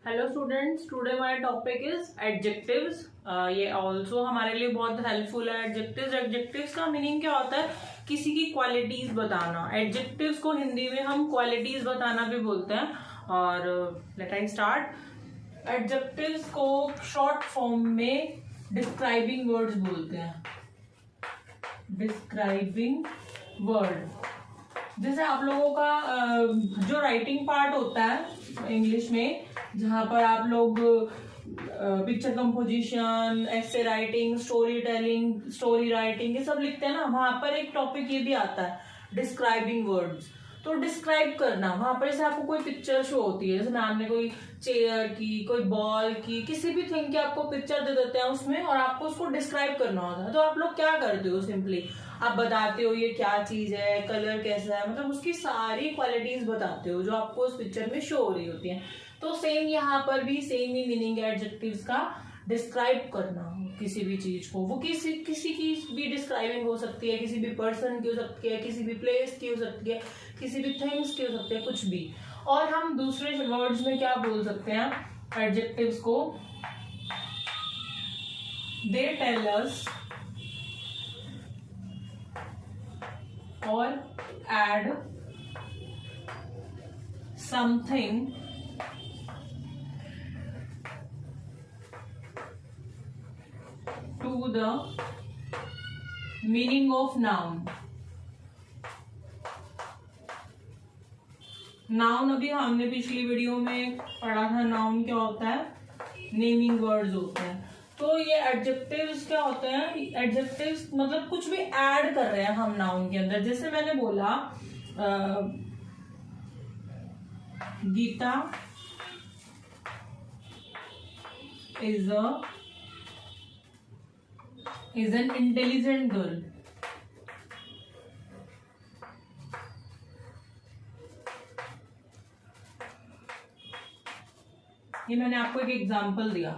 Hello students, today my topic is adjectives. ये also हमारे लिए बहुत हेल्पफुल है। एडजेक्टिव्स एडजेक्टिव्स का मीनिंग क्या होता है? किसी की क्वालिटीज बताना। एडजेक्टिव्स को हिंदी में हम क्वालिटीज बताना भी बोलते हैं। और लेट आई स्टार्ट। एडजेक्टिव्स को शॉर्ट फॉर्म में डिस्क्राइबिंग वर्ड्स बोलते हैं। डिस्क्राइबिंग वर्ड, जैसे आप लोगों का जो राइटिंग पार्ट होता है इंग्लिश में, जहां पर आप लोग picture composition, essay writing, story telling, story writing, ये सब लिखते हैं ना, वहां पर एक टॉपिक ये भी आता है डिस्क्राइबिंग वर्ड्स। तो डिस्क्राइब करना, वहां पर जैसे आपको कोई पिक्चर शो होती है, जैसे मैम ने कोई चेयर की, कोई बॉल की, किसी भी थिंग की आपको पिक्चर दे देते हैं उसमें, और आपको उसको डिस्क्राइब करना होता है। तो आप लोग क्या करते हो? सिंपली आप बताते हो ये क्या चीज है, कलर कैसा है, मतलब उसकी सारी क्वालिटीज बताते हो जो आपको उस पिक्चर में शो हो रही होती है। तो सेम यहाँ पर भी सेम ही मीनिंग है एडजेक्टिव्स का, डिस्क्राइब करना किसी भी चीज को। वो किसी की भी डिस्क्राइबिंग हो सकती है, किसी भी पर्सन की हो सकती है, किसी भी प्लेस की हो सकती है, किसी भी थिंग्स की हो सकती है, कुछ भी। और हम दूसरे वर्ड्स में क्या बोल सकते हैं एडजेक्टिव्स को? दे टेल अस और add something to the meaning of noun। Noun अभी हमने पिछली वीडियो में पढ़ा था, नाउन क्या होता है? नेमिंग वर्ड्स होते हैं। तो ये एडजेक्टिव्स क्या होते हैं? एडजेक्टिव्स मतलब कुछ भी ऐड कर रहे हैं हम नाउन के अंदर। जैसे मैंने बोला Geeta is an intelligent girl. ये मैंने आपको एक एग्जांपल दिया।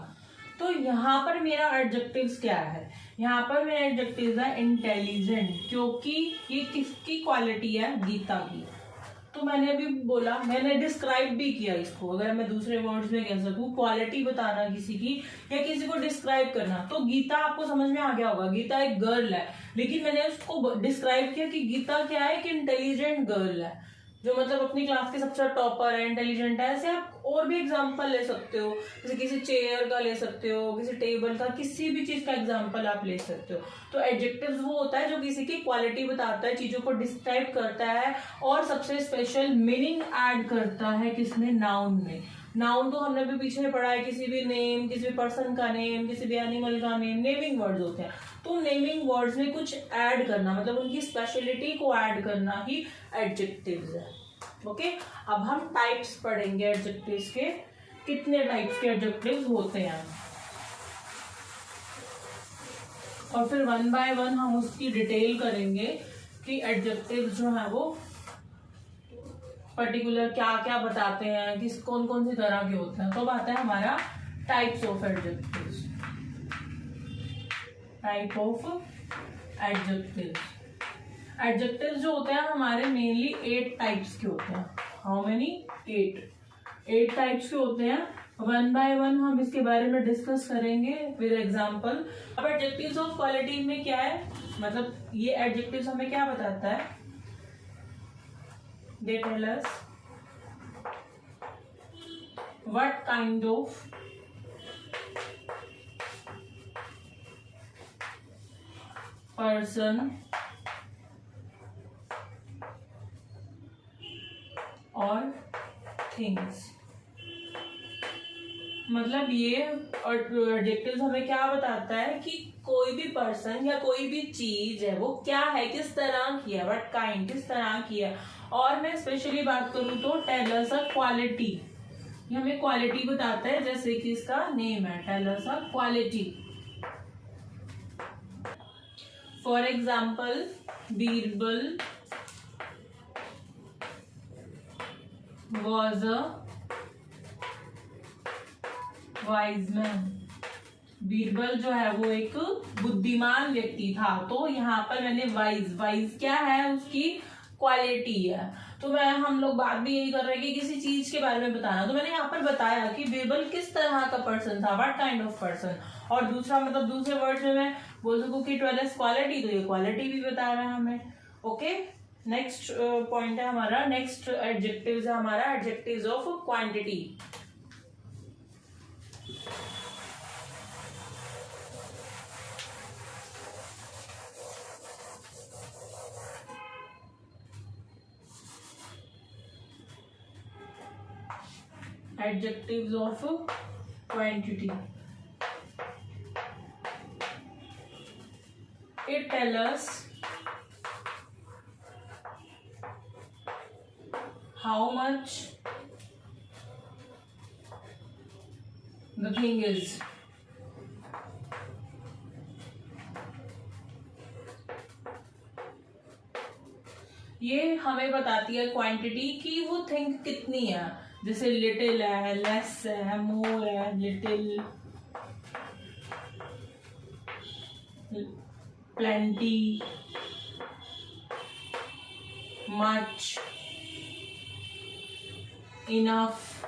तो यहाँ पर मेरा एडजेक्टिव्स क्या है? यहाँ पर मेरा एडजेक्टिव्स है इंटेलिजेंट, क्योंकि ये किसकी क्वालिटी है? गीता की। तो मैंने अभी बोला, मैंने डिस्क्राइब भी किया इसको। अगर मैं दूसरे वर्ड्स में कह सकूं, क्वालिटी बताना किसी की या किसी को डिस्क्राइब करना, तो गीता आपको समझ में आ गया होगा, गीता एक गर्ल है। लेकिन मैंने उसको डिस्क्राइब किया कि गीता क्या है? कि इंटेलिजेंट गर्ल है, जो मतलब अपनी क्लास के सबसे टॉपर है, इंटेलिजेंट है। ऐसे आप और भी एग्जांपल ले सकते हो, जैसे किसी चेयर का ले सकते हो, किसी टेबल का, किसी भी चीज का एग्जांपल आप ले सकते हो। तो एडजेक्टिव्स वो होता है जो किसी की क्वालिटी बताता है, चीजों को डिस्क्राइब करता है, और सबसे स्पेशल मीनिंग ऐड करता है किसमें? नाउन में। नाउन तो हमने भी पीछे पढ़ा है, किसी भी नेम, किसी भी पर्सन का नेम, किसी भी एनिमल का नेम, नेमिंग वर्ड्स होते हैं। तो नेमिंग वर्ड्स में कुछ ऐड करना, मतलब उनकी स्पेशलिटी को ऐड करना ही एडजेक्टिव्स है। ओके, अब हम टाइप्स पढ़ेंगे एडजेक्टिव्स के। कितने टाइप्स के एडजेक्टिव्स होते हैं, और फिर वन बाय वन हम उसकी डिटेल करेंगे कि एडजेक्टिव्स जो है वो पर्टिकुलर क्या क्या बताते हैं, किस कौन कौन सी तरह के होते हैं। तो आता है हमारा types of adjectives. Type of adjectives. Adjectives जो होते हैं हमारे मेनली 8 टाइप्स के होते हैं। How many? 8 टाइप्स के होते हैं। वन बाय वन हम इसके बारे में डिस्कस करेंगे विद एग्जांपल। अब एडजेक्टिव्स ऑफ क्वालिटी में क्या है, मतलब ये एडजेक्टिव्स हमें क्या बताता है? They tell us what kind of person और थिंग्स। मतलब ये एडजेक्टिव्स हमें क्या बताता है कि कोई भी पर्सन या कोई भी चीज है वो क्या है, किस तरह की है, व्हाट काइंड, किस तरह की है। और मैं स्पेशली बात करूं तो टेल अस अ क्वालिटी, ये हमें क्वालिटी बताता है। जैसे कि इसका नेम है tell us a quality. For example, Birbal was a wise man। Birbal जो है वो एक बुद्धिमान व्यक्ति था। तो यहाँ पर मैंने वाइज क्या है? उसकी क्वालिटी है। तो हम लोग बात भी यही कर रहे हैं कि किसी चीज के बारे में बताना। तो मैंने यहाँ पर बताया कि बेबल किस तरह का पर्सन था, व्हाट काइंड ऑफ पर्सन। और दूसरा मतलब दूसरे वर्ड में मैं बोल सकूँ कि ट्वेल्थ क्वालिटी, तो ये क्वालिटी भी बता रहा है हमें। ओके, नेक्स्ट पॉइंट है हमारा, नेक्स्ट एडजेक्टिव्स है हमारा adjectives of quantity. Adjectives of quantity. It tells us how much the thing is. ये हमें बताती है क्वांटिटी की वो थिंग कितनी है। जैसे लिटिल है, लेस है, मोर है, लिटिल, प्लेंटी, मच, इनफ,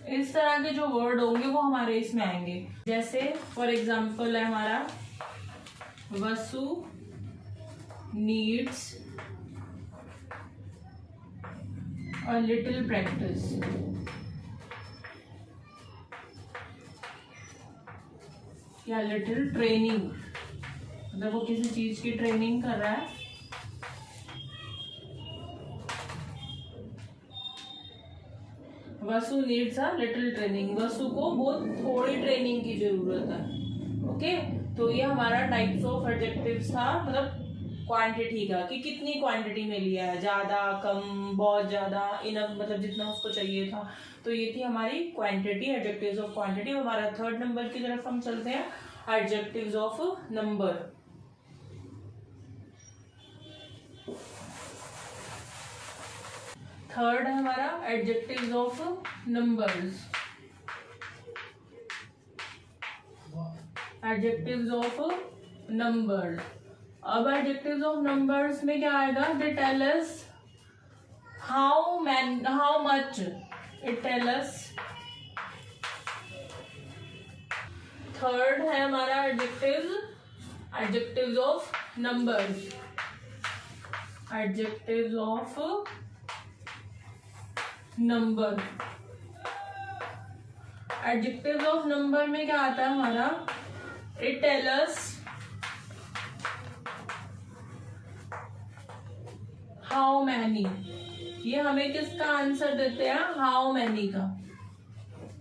इस तरह के जो वर्ड होंगे वो हमारे इसमें आएंगे। जैसे फॉर एग्जाम्पल है हमारा वसु नीड्स a little practice। या लिटिल ट्रेनिंग, मतलब वो किसी चीज की ट्रेनिंग कर रहा है। वसु नीड्स अ लिटिल ट्रेनिंग, वसु को बहुत थोड़ी ट्रेनिंग की जरूरत है। ओके, तो ये हमारा टाइप्स ऑफ एडजेक्टिव्स था, मतलब क्वांटिटी का कि कितनी क्वांटिटी में लिया है, ज्यादा, कम, बहुत ज्यादा, इनफ मतलब जितना उसको चाहिए था। तो ये थी हमारी क्वांटिटी, एडजेक्टिव्स ऑफ क्वांटिटी। हमारा थर्ड नंबर की तरफ हम चलते हैं, एडजेक्टिव्स ऑफ नंबर। थर्ड है हमारा adjectives of numbers. Adjectives of numbers. अब एडजेक्टिव्स ऑफ नंबर्स में क्या आएगा, they tell us how much, it tell us. Third है हमारा adjectives of numbers. Adjectives of number. Adjectives of number में क्या आता है हमारा, it tell us how many. ये हमें किसका आंसर देते हैं, हाउ मैनी का।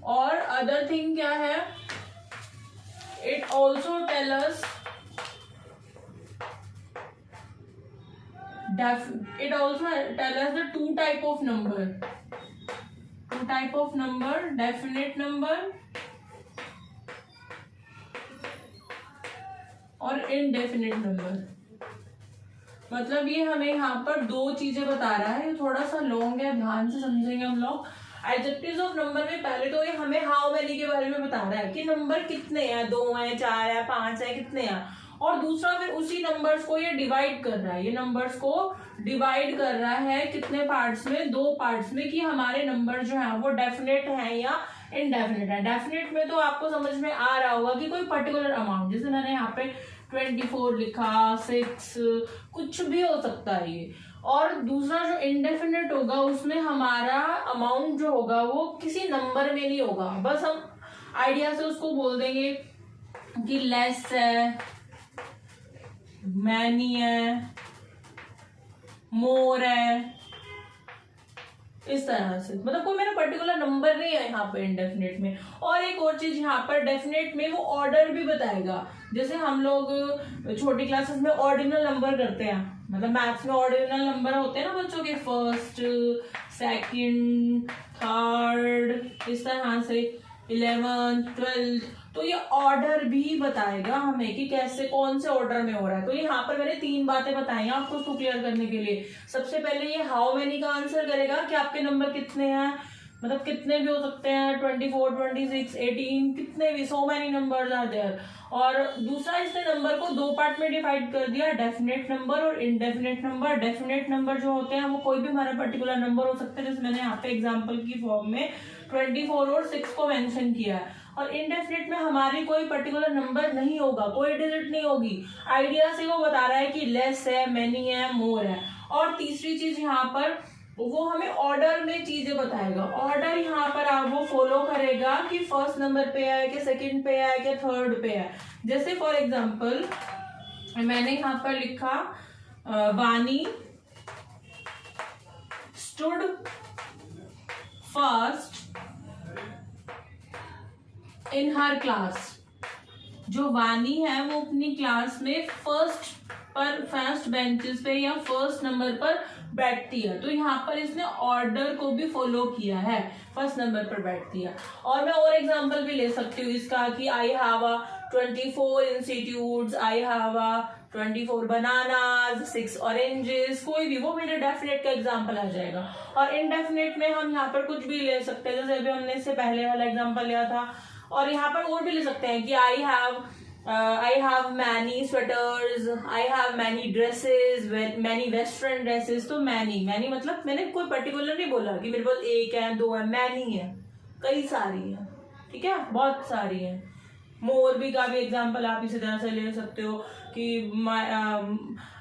और अदर थिंग क्या है, it also tell us it also tell us the two type of number, definite number और indefinite number। मतलब ये हमें यहाँ पर दो चीजें बता रहा है, ये थोड़ा सा लॉन्ग है, ध्यान से समझेंगे हम लोग। एडजेक्टिव्स ऑफ नंबर में पहले तो ये हमें हाउ मैनी के बारे में बता रहा है कि नंबर कितने हैं, 2 है, 4 है, 5 है, कितने हैं। और दूसरा फिर उसी नंबर्स को ये डिवाइड कर रहा है, ये नंबर्स को डिवाइड कर रहा है कितने पार्ट्स में, 2 पार्ट्स में, कि हमारे नंबर जो है वो डेफिनेट है या इनडेफिनेट है। डेफिनेट में तो आपको समझ में आ रहा होगा कि कोई पर्टिकुलर अमाउंट, जैसे मैंने यहाँ पे 24 लिखा, 6, कुछ भी हो सकता है ये। और दूसरा जो इनडेफिनेट होगा उसमें हमारा अमाउंट जो होगा वो किसी नंबर में नहीं होगा, बस हम आइडिया से उसको बोल देंगे कि लेस है, मैनी है, मोर है, इस तरह से। मतलब कोई मेरा पर्टिकुलर नंबर नहीं है यहाँ पे इनडेफिनेट में। और एक और चीज यहाँ पर डेफिनेट में वो ऑर्डर भी बताएगा। जैसे हम लोग छोटी क्लासेस में ऑर्डिनल नंबर करते हैं, मतलब मैथ्स में ऑर्डिनल नंबर होते हैं ना बच्चों के, फर्स्ट, सेकंड, थर्ड, इस तरह से 11th, 12th। तो ये ऑर्डर भी बताएगा हमें कि कैसे, कौन से ऑर्डर में हो रहा है। तो यहाँ पर मैंने 3 बातें बताई हैं आपको क्लियर करने के लिए। सबसे पहले ये हाउ मैनी का आंसर करेगा कि आपके नंबर कितने हैं, मतलब कितने भी हो सकते हैं, 24, 26, 18, कितने भी, so many numbers are there. और दूसरा इसने नंबर को दो पार्ट में डिवाइड कर दिया, डेफिनेट नंबर और इनडेफिनेट नंबर। डेफिनेट नंबर जो होते हैं वो कोई भी हमारा पर्टिकुलर नंबर हो सकता है, जैसे मैंने यहाँ पे एग्जाम्पल की फॉर्म में 24 और 6 को मेंशन किया है। और इनडेफिनेट में हमारी कोई पर्टिकुलर नंबर नहीं होगा, कोई डिजिट नहीं होगी, आइडिया से वो बता रहा है कि लेस है, मेनी है, मोर है। और तीसरी चीज यहाँ पर वो हमें ऑर्डर में चीजें बताएगा। ऑर्डर यहाँ पर आप वो फॉलो करेगा कि फर्स्ट नंबर पे है कि सेकंड पे है कि थर्ड पे है। जैसे फॉर एग्जांपल मैंने यहाँ पर लिखा वानी stood first in her class. जो वानी है वो अपनी क्लास में फर्स्ट बेंचेस पे या फर्स्ट नंबर पर बैठती है। तो यहाँ पर इसने ऑर्डर को भी फॉलो किया है, फर्स्ट नंबर पर बैठती है। और मैं और एग्जांपल भी ले सकती हूँ इसका कि I have 24 institutes, I have 24 bananas, 6 oranges, कोई भी, वो मेरे डेफिनेट का एग्जांपल आ जाएगा। और इनडेफिनेट में हम यहाँ पर कुछ भी ले सकते हैं, जैसे अभी हमने इससे पहले वाला एग्जाम्पल लिया था। और यहाँ पर और भी ले सकते हैं कि I have many sweaters, I have many dresses, many western dresses. तो मैनी मतलब मैंने कोई पर्टिकुलर नहीं बोला कि मेरे पास एक है, दो है, मैनी है, कई सारी है, ठीक है, बहुत सारी है। मोर भी का भी एग्जाम्पल आप इसी तरह से ले सकते हो कि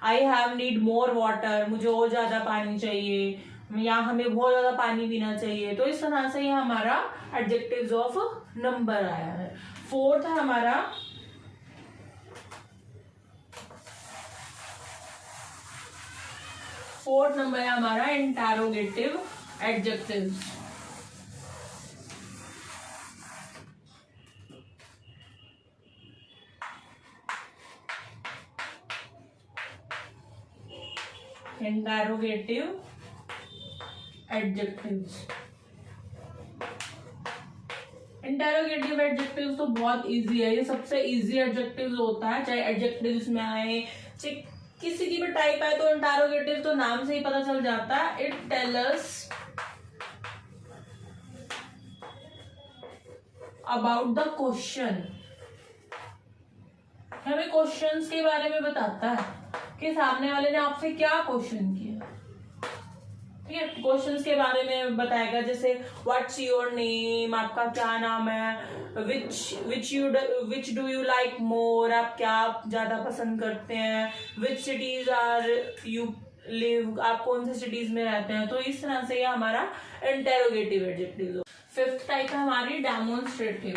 I have need more water, मुझे और ज्यादा पानी चाहिए, या हमें बहुत ज्यादा पानी पीना चाहिए। तो इस तरह से ये हमारा एडजेक्टिव्स ऑफ नंबर आया है। फोर्थ है हमारा फोर्थ नंबर है हमारा interrogative adjectives. Interrogative adjectives. Interrogative adjectives तो बहुत इजी है, ये सबसे इजी एडजेक्टिव्स होता है, चाहे एडजेक्टिव्स में आए, चाहे किसी की भी टाइप है। तो इंटरोगेटिव तो नाम से ही पता चल जाता है, it tell us about the question. हमें क्वेश्चंस के बारे में बताता है कि सामने वाले ने आपसे क्या क्वेश्चन किया, ठीक है। क्वेश्चंस के बारे में बताएगा, जैसे व्हाट्स योर नेम, आपका क्या नाम है, which do you like more, आप क्या ज्यादा पसंद करते हैं, which cities are you live, आप कौन से सिटीज में रहते हैं। तो इस तरह से ये हमारा इंटेरोगेटिव एडजेक्टिव। फिफ्थ टाइप है हमारी demonstrative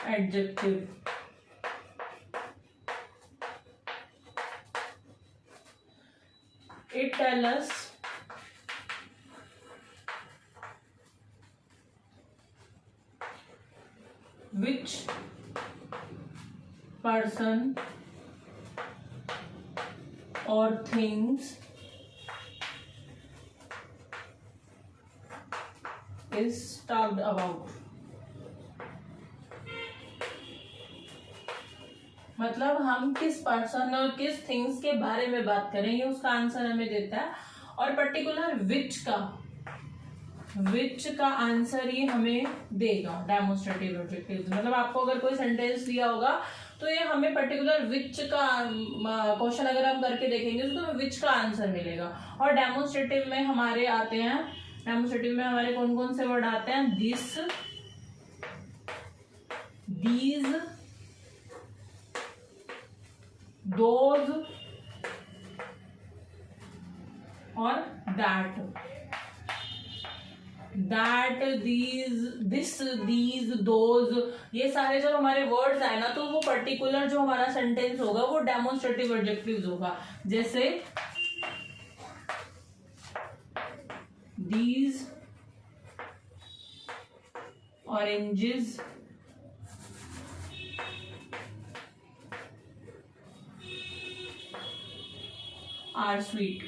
adjective. It tells us which person or things is talked about। मतलब हम किस पर्सन और किस थिंग्स के बारे में बात करेंगे, उसका आंसर हमें देता है। और पर्टिकुलर विच का आंसर ये हमें देगा डेमोन्स्ट्रेटिव एडजेक्टिव्स। मतलब आपको अगर कोई सेंटेंस दिया होगा तो ये हमें पर्टिकुलर विच का क्वेश्चन अगर हम करके देखेंगे तो हमें विच का आंसर मिलेगा। और डेमोन्स्ट्रेटिव में हमारे आते हैं, डेमोन्स्ट्रेटिव में हमारे कौन कौन से वर्ड आते हैं, दिस, दीज, दोज और दैट, दिस, दीज, दोज, ये सारे जब हमारे वर्ड्स आए ना तो वो पर्टिकुलर जो हमारा सेंटेंस होगा वो डेमोन्स्ट्रेटिव एडजेक्टिव्स होगा। जैसे दीज ऑरेंजेस are sweet,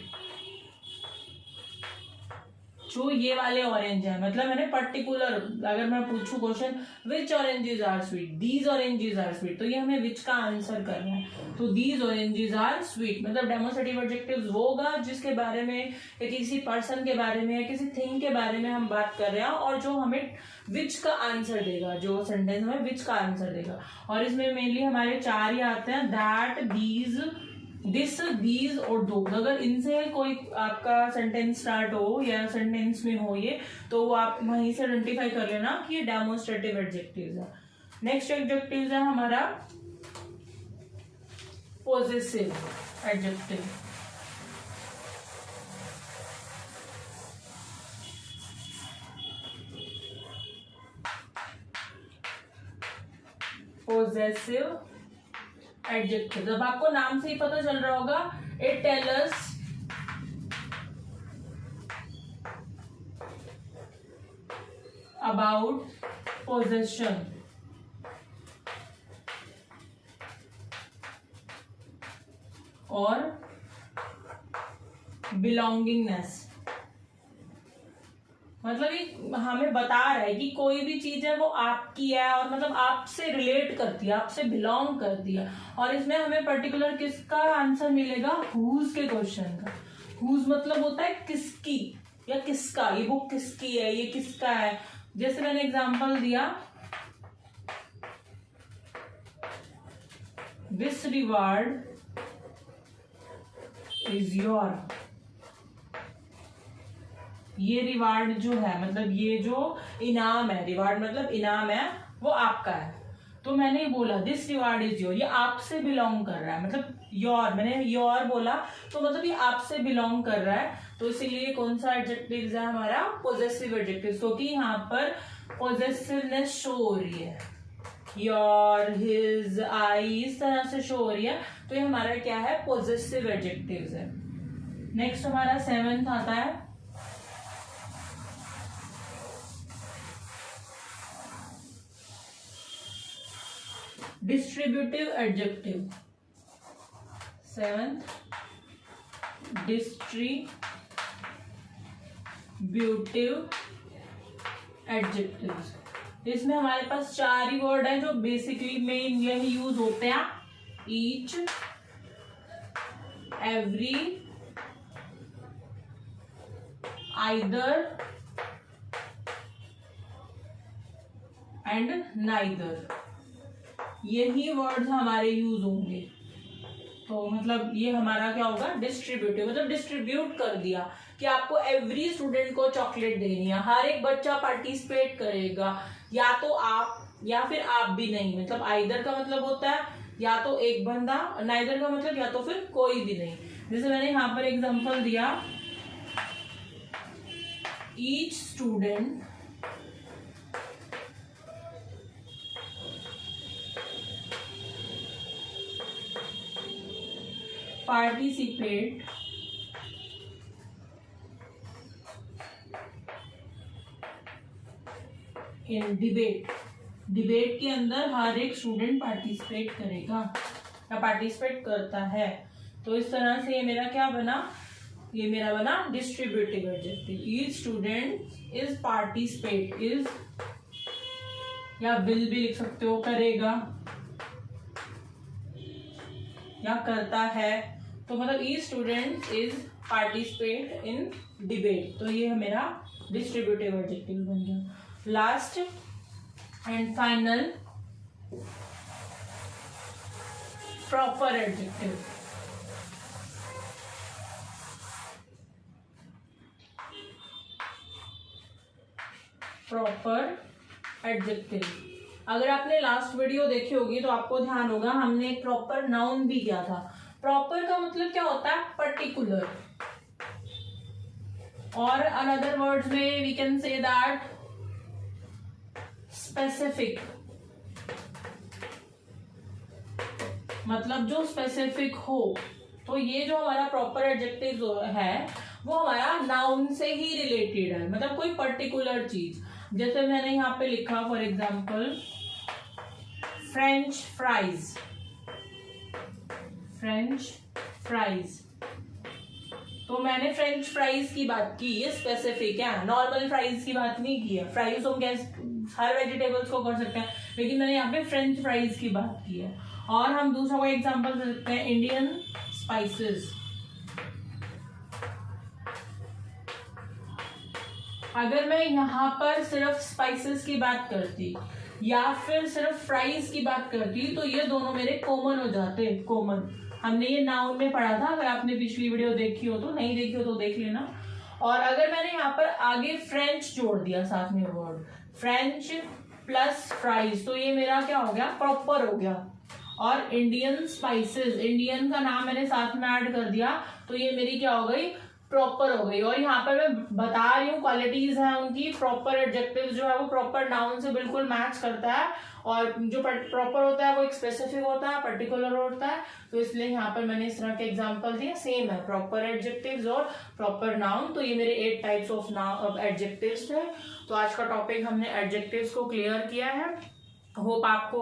जो ये वाले ऑरेंज है, मतलब मैंने पर्टिकुलर, अगर मैं पूछूं question which oranges are sweet, these oranges are sweet, तो ये हमें विच का आंसर करना है। तो दीज ऑरेंजेस आर स्वीट मतलब डेमोस्ट्रेटिव एडजेक्टिव्स वो होगा जिसके बारे में या किसी पर्सन के बारे में या किसी थिंग के बारे में हम बात कर रहे हैं और जो हमें विच का आंसर देगा, जो सेंटेंस में विच का आंसर देगा। और इसमें मेनली हमारे 4 ही आते हैं, दैट, दीज, दिस, दीज और दोज। अगर इनसे कोई आपका सेंटेंस स्टार्ट हो या सेंटेंस में हो ये, तो वो आप वहीं से आइडेंटिफाई कर लेना कि ये डेमोस्ट्रेटिव एडजेक्टिव्स है। नेक्स्ट एडजेक्टिव्स है हमारा पॉजेसिव एडजेक्टिव। पॉजेसिव एडजेक्टिव, जब आपको नाम से ही पता चल रहा होगा, it tell us about possession और बिलोंगिंगनेस। मतलब ये हमें बता रहा है कि कोई भी चीज है वो आपकी है और मतलब आपसे रिलेट करती है, आपसे बिलोंग करती है। और इसमें हमें पर्टिकुलर किसका आंसर मिलेगा, हुज के क्वेश्चन का। हुज मतलब होता है किसकी या किसका, ये बुक किसकी है, ये किसका है। जैसे मैंने एग्जांपल दिया, दिस रिवार्ड इज योर, ये रिवार्ड जो है मतलब ये जो इनाम है, रिवार्ड मतलब इनाम है, वो आपका है। तो मैंने बोला दिस रिवार्ड इज योर, ये आपसे बिलोंग कर रहा है, मतलब योर, मैंने योर बोला तो मतलब ये आपसे बिलोंग कर रहा है। तो इसीलिए कौन सा एडजेक्टिव है हमारा, पॉजेसिव एडजेक्टिव, क्योंकि यहाँ पर पॉजेसिवनेस शो हो रही है, योर, हिज, आई, इस तरह से शो हो रही है। तो ये हमारा क्या है, पॉजेसिव एडजेक्टिव्स है। नेक्स्ट हमारा 7th आता है distributive adjective. 7th distributive adjectives. इसमें हमारे पास 4 ही वर्ड है जो बेसिकली मेन यही यूज होते हैं, each, every, either and neither, यही वर्ड्स हमारे यूज होंगे। तो मतलब ये हमारा क्या होगा, डिस्ट्रीब्यूटिव, मतलब डिस्ट्रीब्यूट कर दिया कि आपको एवरी स्टूडेंट को चॉकलेट देनी है, हर एक बच्चा पार्टिसिपेट करेगा, या तो आप या फिर आप भी नहीं। मतलब आइदर का मतलब होता है या तो एक बंदा, नाइदर का मतलब या तो फिर कोई भी नहीं। जैसे मैंने यहाँ पर एग्जांपल दिया, each student participate in debate। Debate के अंदर हर एक स्टूडेंट पार्टिसिपेट करेगा या पार्टिसिपेट करता है। तो इस तरह से ये मेरा क्या बना, ये मेरा बना distributive adjective. Each student is participate, is या विल भी लिख सकते हो, करेगा या करता है। तो मतलब each student is participate in debate. तो ये मेरा डिस्ट्रीब्यूटिव एडजेक्टिव बन गया। Last and final proper adjective. Proper adjective, अगर आपने लास्ट वीडियो देखी होगी तो आपको ध्यान होगा हमने एक प्रॉपर नाउन भी किया था। प्रॉपर का मतलब क्या होता है, पर्टिकुलर, और अनदर वर्ड्स में we can say that specific, मतलब जो स्पेसिफिक हो। तो ये जो हमारा प्रॉपर एडजेक्टिव है वो हमारा नाउन से ही रिलेटेड है, मतलब कोई पर्टिकुलर चीज। जैसे मैंने यहाँ पे लिखा for example French fries, French fries, तो मैंने फ्रेंच फ्राइज की बात की, ये स्पेसिफिक है, नॉर्मल फ्राइज की बात नहीं की है। फ्राइज हम हर वेजिटेबल्स को कर सकते हैं, लेकिन मैंने यहाँ पे फ्रेंच फ्राइज की बात की है। और हम दूसरा कोई एग्जांपल दे सकते हैं, इंडियन स्पाइसेस। अगर मैं यहाँ पर सिर्फ स्पाइसेस की बात करती या फिर सिर्फ फ्राइज की बात करती तो ये दोनों मेरे कॉमन हो जाते। कॉमन हमने ये नाउन में पढ़ा था, अगर आपने पिछली वीडियो देखी हो तो, नहीं देखी हो तो देख लेना। और अगर मैंने यहाँ पर आगे फ्रेंच जोड़ दिया साथ में वर्ड, फ्रेंच प्लस फ्राइज, तो ये मेरा क्या हो गया, प्रॉपर हो गया। और इंडियन स्पाइसेस, इंडियन का नाम मैंने साथ में ऐड कर दिया तो ये मेरी क्या हो गई, प्रॉपर हो गई। और यहाँ पर मैं बता रही हूँ क्वालिटीज हैं उनकी, प्रॉपर एडजेक्टिव जो है वो प्रॉपर नाउन से बिल्कुल मैच करता है, और जो प्रॉपर होता है वो एक स्पेसिफिक होता है, पर्टिकुलर होता है। तो इसलिए यहाँ पर मैंने इस तरह के एग्जांपल दिए, सेम है प्रॉपर एडजेक्टिव्स और प्रॉपर नाउन। तो ये मेरे 8 टाइप्स ऑफ एडजेक्टिव्स थे। तो आज का टॉपिक हमने एडजेक्टिव्स को क्लियर किया है। होप आपको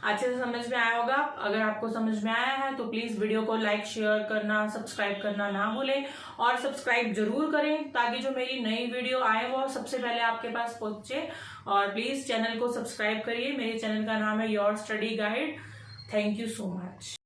अच्छे से समझ में आया होगा। अगर आपको समझ में आया है तो प्लीज वीडियो को लाइक शेयर करना, सब्सक्राइब करना ना भूलें, और सब्सक्राइब जरूर करें ताकि जो मेरी नई वीडियो आए वो सबसे पहले आपके पास पहुंचे। और प्लीज चैनल को सब्सक्राइब करिए। मेरे चैनल का नाम है your study guide. Thank you so much.